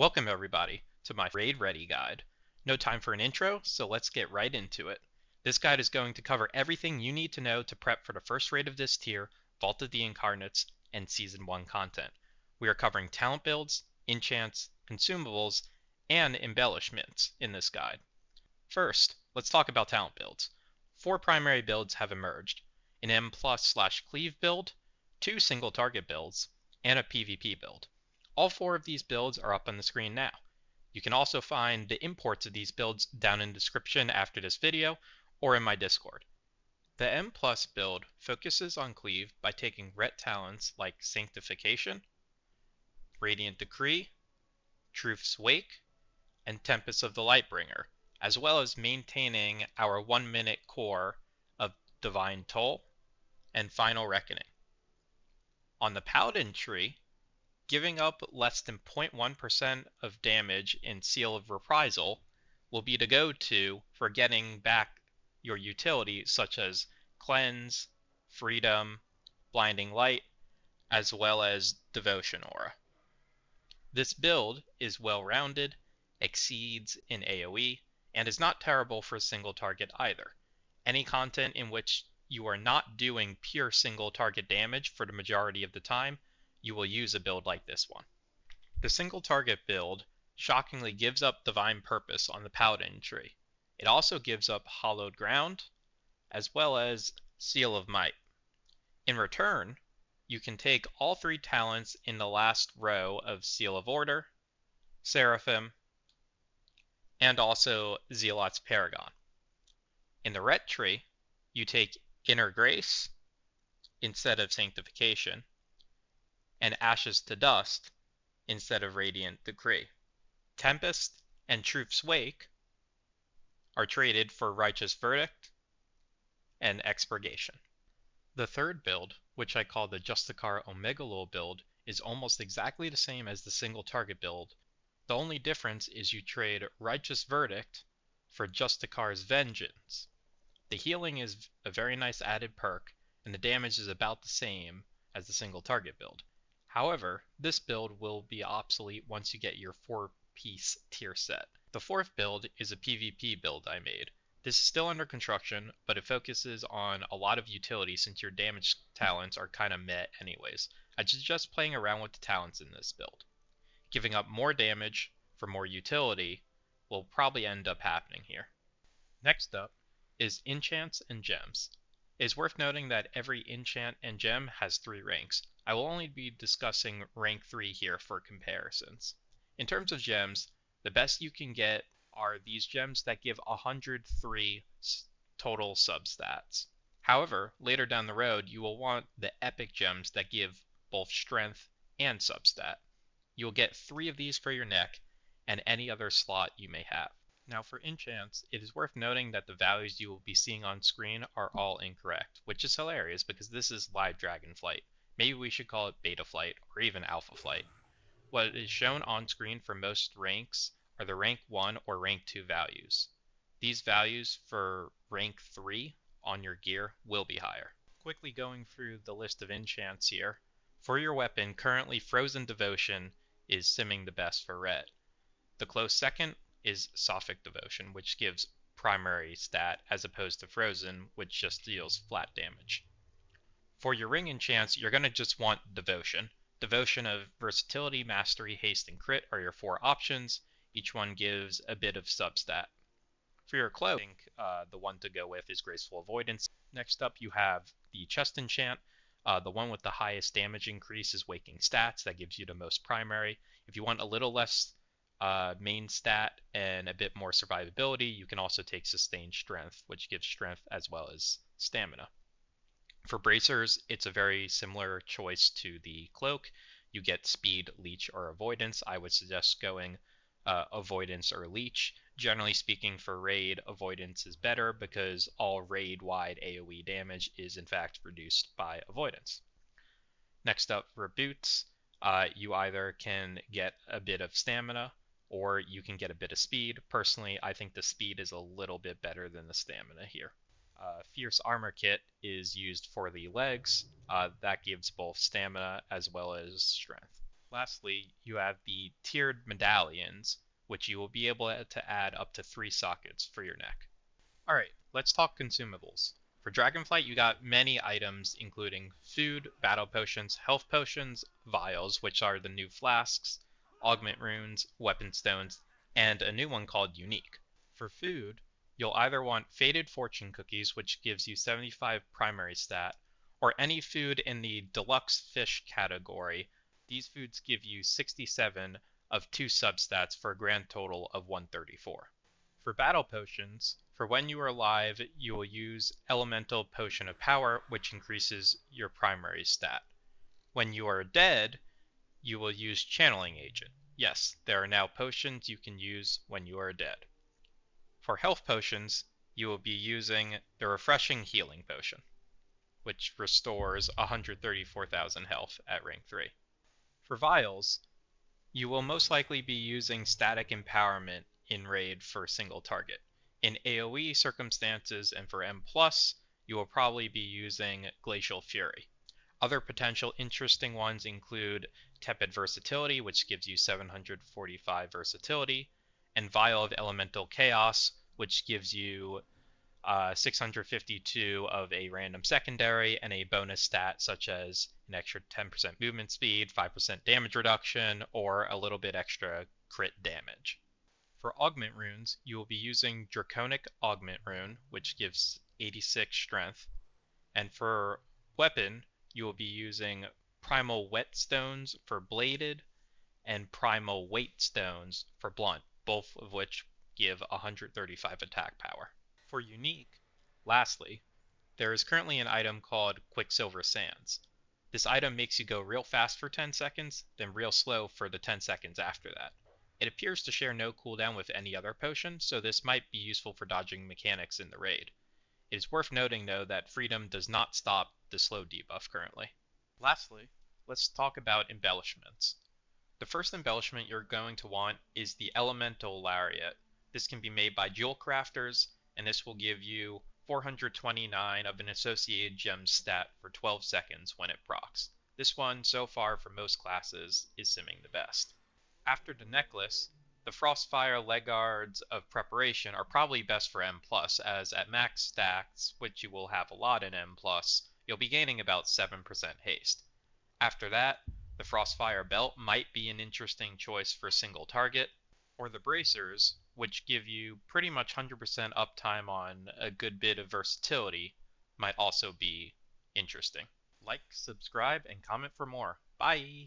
Welcome everybody to my Raid Ready guide. No time for an intro, so let's get right into it. This guide is going to cover everything you need to know to prep for the first raid of this tier, Vault of the Incarnates, and Season 1 content. We are covering talent builds, enchants, consumables, and embellishments in this guide. First, let's talk about talent builds. 4 primary builds have emerged: an M+/cleave build, 2 single target builds, and a PvP build. All 4 of these builds are up on the screen now. You can also find the imports of these builds down in the description after this video or in my Discord. The M+ build focuses on cleave by taking ret talents like Sanctification, Radiant Decree, Truth's Wake, and Tempest of the Lightbringer, as well as maintaining our 1-minute core of Divine Toll and Final Reckoning. On the Paladin tree, giving up less than 0.1% of damage in Seal of Reprisal will be the go-to for getting back your utility such as Cleanse, Freedom, Blinding Light, as well as Devotion Aura. This build is well-rounded, exceeds in AoE, and is not terrible for a single target either. Any content in which you are not doing pure single target damage for the majority of the time, you will use a build like this one. The single target build shockingly gives up Divine Purpose on the Paladin tree. It also gives up Hallowed Ground, as well as Seal of Might. In return, you can take all 3 talents in the last row of Seal of Order, Seraphim, and also Zealot's Paragon. In the ret tree, you take Inner Grace instead of Sanctification, and Ashes to Dust instead of Radiant Decree. Tempest and Truth's Wake are traded for Righteous Verdict and Expurgation. The third build, which I call the Justicar Omegalul build, is almost exactly the same as the single target build. The only difference is you trade Righteous Verdict for Justicar's Vengeance. The healing is a very nice added perk, and the damage is about the same as the single target build. However, this build will be obsolete once you get your 4-piece tier set. The fourth build is a PvP build I made. This is still under construction, but it focuses on a lot of utility since your damage talents are kind of meh anyways. I suggest playing around with the talents in this build. Giving up more damage for more utility will probably end up happening here. Next up is Enchants and Gems. It is worth noting that every enchant and gem has 3 ranks. I will only be discussing rank 3 here for comparisons. In terms of gems, the best you can get are these gems that give 103 total substats. However, later down the road, you will want the epic gems that give both strength and substat. You will get 3 of these for your neck and any other slot you may have. Now for enchants, it is worth noting that the values you will be seeing on screen are all incorrect, which is hilarious because this is live Dragonflight. Maybe we should call it Beta Flight or even Alpha Flight. What is shown on screen for most ranks are the rank 1 or rank 2 values. These values for rank 3 on your gear will be higher. Quickly going through the list of enchants here. For your weapon, currently Frozen Devotion is simming the best for ret. The close second is Sophic Devotion, which gives primary stat as opposed to Frozen, which just deals flat damage. For your ring enchants, you're going to just want Devotion. Devotion of Versatility, Mastery, Haste, and Crit are your 4 options. Each one gives a bit of substat. For your cloak, I think the one to go with is Graceful Avoidance. Next up you have the chest enchant. The one with the highest damage increase is Waking Stats. That gives you the most primary. If you want a little less main stat and a bit more survivability, you can also take Sustained Strength, which gives strength as well as stamina. For bracers, it's a very similar choice to the cloak. You get speed, leech, or avoidance. I would suggest going avoidance or leech. Generally speaking, for raid, avoidance is better because all raid-wide AoE damage is in fact reduced by avoidance. Next up, for boots, you either can get a bit of stamina or you can get a bit of speed. Personally, I think the speed is a little bit better than the stamina here. Fierce Armor Kit is used for the legs. That gives both stamina as well as strength. Lastly, you have the tiered medallions, which you will be able to add up to 3 sockets for your neck. Alright, let's talk consumables. For Dragonflight, you got many items including food, battle potions, health potions, vials, which are the new flasks, augment runes, weapon stones, and a new one called unique. For food, you'll either want Faded Fortune Cookies, which gives you 75 primary stat, or any food in the deluxe fish category. These foods give you 67 of 2 substats for a grand total of 134. For battle potions, for when you are alive, you will use Elemental Potion of Power, which increases your primary stat. When you are dead, you will use Channeling Agent. Yes, there are now potions you can use when you are dead. For health potions, you will be using the Refreshing Healing Potion, which restores 134,000 health at rank 3. For vials, you will most likely be using Static Empowerment in raid for single target. In AoE circumstances and for M+, you will probably be using Glacial Fury. Other potential interesting ones include Tepid Versatility, which gives you 745 versatility, and Vial of Elemental Chaos, which gives you 652 of a random secondary and a bonus stat such as an extra 10% movement speed, 5% damage reduction, or a little bit extra crit damage. For augment runes, you will be using Draconic Augment Rune, which gives 86 strength, and for weapon, you will be using Primal Whetstones for bladed and Primal Weight Stones for blunt, both of which give 135 attack power. For unique, lastly, there is currently an item called Quicksilver Sands. This item makes you go real fast for 10 seconds, then real slow for the 10 seconds after that. It appears to share no cooldown with any other potion, so this might be useful for dodging mechanics in the raid. It is worth noting though that Freedom does not stop the slow debuff currently. Lastly, let's talk about embellishments. The first embellishment you're going to want is the Elemental Lariat. This can be made by jewel crafters, and this will give you 429 of an associated gem stat for 12 seconds when it procs. This one, so far for most classes, is simming the best. After the necklace, the Frostfire Legguards of Preparation are probably best for M+, as at max stats, which you will have a lot in M+, you'll be gaining about 7% haste. After that, the Frostfire Belt might be an interesting choice for single target, or the Bracers, which give you pretty much 100% uptime on a good bit of versatility, might also be interesting. Like, subscribe, and comment for more. Bye!